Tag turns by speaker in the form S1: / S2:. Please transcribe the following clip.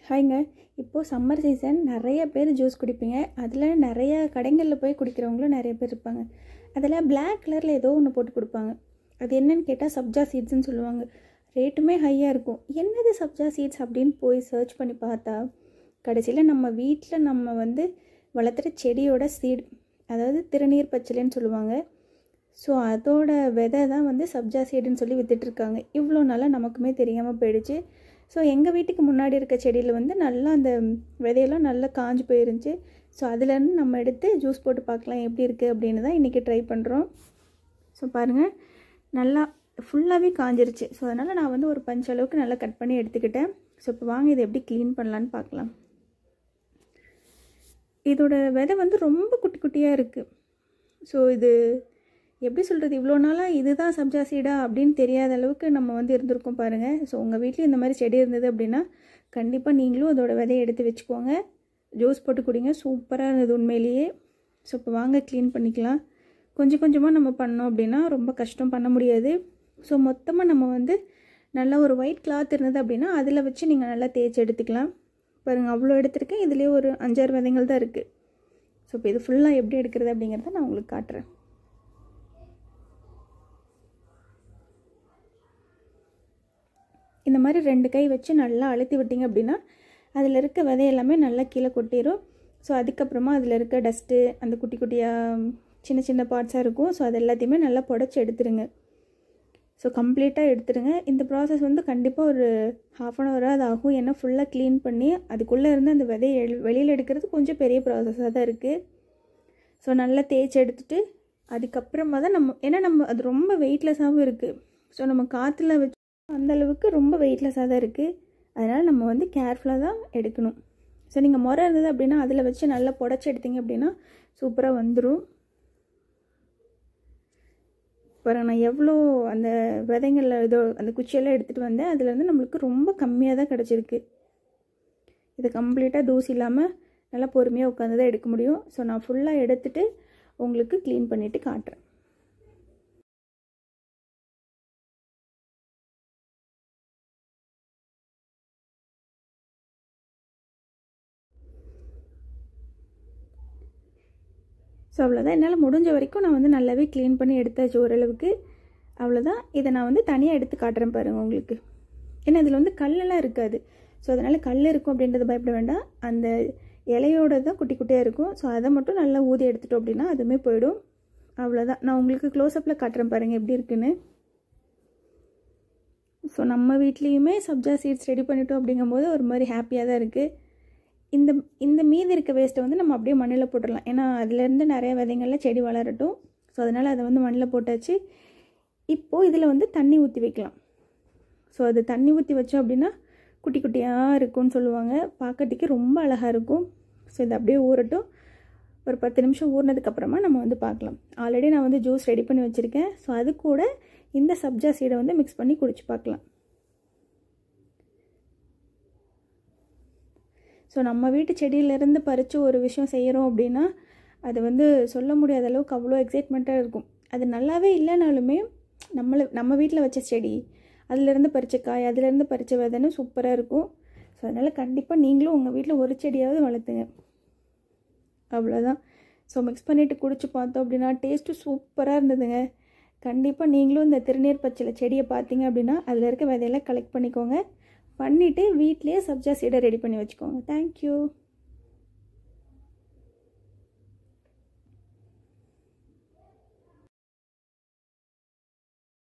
S1: ஹாய்ங்க. இப்போது summer season நிறைய பேர் ஜூஸ் குடிப்பீங்க. அதில் நிறைய கடைகளில் போய் குடிக்கிறவங்களும் நிறைய பேர் இருப்பாங்க. அதில் பிளாக் கலரில் ஏதோ ஒன்று போட்டு கொடுப்பாங்க. அது என்னன்னு கேட்டால் சப்ஜா சீட்ஸ்ன்னு சொல்லுவாங்க. ரேட்டுமே ஹையாக இருக்கும். என்னது சப்ஜா சீட்ஸ் அப்படின்னு போய் சர்ச் பண்ணி பார்த்தா கடைசியில் நம்ம வீட்டில் வளர்த்துற செடியோட சீட், அதாவது திருநீர் பச்சிலைன்னு சொல்லுவாங்க. ஸோ அதோட விதை தான் சப்ஜா சீடுன்னு சொல்லி விற்றுட்ருக்காங்க. இவ்வளோ நாளாக நமக்குமே தெரியாமல் போயிடுச்சு. ஸோ எங்கள் வீட்டுக்கு முன்னாடி இருக்க செடியில் நல்லா அந்த விதையெல்லாம் நல்லா காஞ்சி போயிருந்துச்சு. ஸோ அதுலேருந்து நம்ம எடுத்து ஜூஸ் போட்டு பார்க்கலாம் எப்படி இருக்குது அப்படின்னு தான் இன்றைக்கி ட்ரை பண்ணுறோம். ஸோ பாருங்கள், நல்லா ஃபுல்லாகவே காஞ்சிருச்சு. ஸோ அதனால் நான் ஒரு பஞ்ச் அளவுக்கு நல்லா கட் பண்ணி எடுத்துக்கிட்டேன். ஸோ இப்போ வாங்க இதை எப்படி க்ளீன் பண்ணலான்னு பார்க்கலாம். இதோட விதை ரொம்ப குட்டி குட்டியாக இருக்குது. ஸோ இது எப்படி சொல்கிறது, இவ்வளோ நாளாக இதுதான் சப்ஜா சீடா அப்படின்னு தெரியாத அளவுக்கு நம்ம இருந்திருக்கோம் பாருங்கள். ஸோ உங்கள் வீட்லேயும் இந்த மாதிரி செடி இருந்தது அப்படின்னா கண்டிப்பாக நீங்களும் அதோட விதையை எடுத்து வச்சுக்கோங்க. ஜூஸ் போட்டு குடிங்க. சூப்பராக இருந்தது உண்மையிலேயே. ஸோ இப்போ வாங்க க்ளீன் பண்ணிக்கலாம். கொஞ்சம் கொஞ்சமாக நம்ம பண்ணோம் அப்படின்னா ரொம்ப கஷ்டம், பண்ண முடியாது. ஸோ மொத்தமாக நம்ம நல்லா ஒரு ஒயிட் கிளாத் இருந்தது அப்படின்னா அதில் வச்சு நீங்கள் நல்லா தேய்ச்சி எடுத்துக்கலாம். பாருங்கள், அவ்வளோ எடுத்துருக்கேன். இதுலேயே ஒரு 5-6 விதைகள் தான் இருக்குது. ஸோ இப்போ இது ஃபுல்லாக எப்படி எடுக்கிறது அப்படிங்கிறத நான் உங்களுக்கு காட்டுறேன். இந்த மாதிரி 2 கை வச்சு நல்லா அழுத்தி விட்டிங்க அப்படின்னா அதில் இருக்க விதை எல்லாமே நல்லா கீழே கொட்டிடும். ஸோ அதுக்கப்புறமா அதில் இருக்க டஸ்ட்டு, அந்த குட்டி குட்டியாக சின்ன சின்ன பார்ட்ஸாக இருக்கும். ஸோ அது எல்லாத்தையுமே நல்லா புடச்சி எடுத்துருங்க. ஸோ கம்ப்ளீட்டாக எடுத்துருங்க. இந்த ப்ராசஸ் கண்டிப்பாக ஒரு 1/2 hour அது ஆகும். ஏன்னா ஃபுல்லாக க்ளீன் பண்ணி அதுக்குள்ளே இருந்து அந்த விதையை வெளியில் எடுக்கிறது கொஞ்சம் பெரிய ப்ராசஸாக தான் இருக்குது. ஸோ நல்லா தேய்ச்சி எடுத்துகிட்டு அதுக்கப்புறமா தான் நம்ம அது ரொம்ப வெயிட்லெஸ்ஸாகவும் இருக்குது. ஸோ நம்ம காற்றுல வச்சு அந்தளவுக்கு ரொம்ப வெயிட்லெஸ்ஸாக தான் இருக்குது. அதனால் நம்ம கேர்ஃபுல்லாக தான் எடுக்கணும். ஸோ நீங்கள் முறை இருந்தது அப்படின்னா அதில் வச்சு நல்லா புடச்சி எடுத்தீங்க அப்படின்னா சூப்பராக வந்துடும். பாருங்கள், நான் எவ்வளோ அந்த விதைங்களில் ஏதோ அந்த குச்சியெல்லாம் எடுத்துகிட்டு வந்தேன். அதுலேருந்து நம்மளுக்கு ரொம்ப கம்மியாக தான் கிடச்சிருக்கு. இதை கம்ப்ளீட்டாக தூசி இல்லாமல் நல்லா பொறுமையாக உட்காந்து தான் எடுக்க முடியும். ஸோ நான் ஃபுல்லாக எடுத்துகிட்டு உங்களுக்கு க்ளீன் பண்ணிவிட்டு காட்டுறேன். ஸோ அவ்வளோதான். என்னால் முடிஞ்ச வரைக்கும் நான் நல்லாவே க்ளீன் பண்ணி எடுத்தாச்சு ஓரளவுக்கு. அவ்வளோதான். இதை நான் தனியாக எடுத்து காட்டுறேன் பாருங்கள் உங்களுக்கு. ஏன்னா இதில் கல்லெல்லாம் இருக்காது. ஸோ அதனால் கல் இருக்கும் அப்படின்றத பயப்பட வேண்டாம். அந்த இலையோடு தான் குட்டி குட்டியாக இருக்கும். ஸோ அதை மட்டும் நல்லா ஊதி எடுத்துட்டோம் அப்படின்னா அதுவுமே போயிடும். அவ்வளோதான். நான் உங்களுக்கு க்ளோஸ்அப்பில் காட்டுறேன் பாருங்கள் எப்படி இருக்குன்னு. ஸோ நம்ம வீட்லேயுமே சப்ஜா சீட்ஸ் ரெடி பண்ணிட்டோம் அப்படிங்கும்போது ஒரு மாதிரி ஹாப்பியாக தான் இருக்குது. இந்த மீதி இருக்க வேஸ்ட்டை நம்ம அப்படியே மண்ணில் போட்டுடலாம். ஏன்னா அதுலேருந்து நிறைய விதைங்களில் செடி வளரட்டும். ஸோ அதனால் அதை மண்ணில் போட்டாச்சு. இப்போது இதில் தண்ணி ஊற்றி வைக்கலாம். ஸோ அது தண்ணி ஊற்றி வச்சோம் அப்படின்னா குட்டி குட்டியாக இருக்கும்னு சொல்லுவாங்க. பார்க்கறதுக்கு ரொம்ப அழகாக இருக்கும். ஸோ இது அப்படியே ஊறட்டும். ஒரு 10 நிமிஷம் ஊறினதுக்கப்புறமா நம்ம பார்க்கலாம். ஆல்ரெடி நான் ஜூஸ் ரெடி பண்ணி வச்சுருக்கேன். ஸோ அது கூட இந்த சப்ஜா சீடை மிக்ஸ் பண்ணி குடிச்சு பார்க்கலாம். ஸோ நம்ம வீட்டு செடியிலேருந்து பறித்து ஒரு விஷயம் செய்கிறோம் அப்படின்னா அது சொல்ல முடியாத அளவுக்கு அவ்வளோ எக்ஸைட்மெண்ட்டாக இருக்கும். அது நல்லாவே இல்லைனாலுமே நம்ம வீட்டில் வச்ச செடி, அதிலேருந்து பறித்த காய், அதிலேருந்து பறித்த விதைன்னு சூப்பராக இருக்கும். ஸோ அதனால் கண்டிப்பாக நீங்களும் உங்கள் வீட்டில் ஒரு செடியாவது வளர்த்துங்க. அவ்வளோதான். ஸோ மிக்ஸ் பண்ணிவிட்டு குடிச்சு பார்த்தோம் அப்படின்னா டேஸ்ட்டு சூப்பராக இருந்ததுங்க. கண்டிப்பாக நீங்களும் இந்த திருநீர் பச்சிலை செடியை பார்த்தீங்க அப்படின்னா அதில் இருக்க விதையெல்லாம் கலெக்ட் பண்ணிக்கோங்க. பண்ணிவிட்டு வீட்லேயே சப்ஜா சீடை ரெடி பண்ணி வச்சுக்கோங்க. தேங்க்யூ.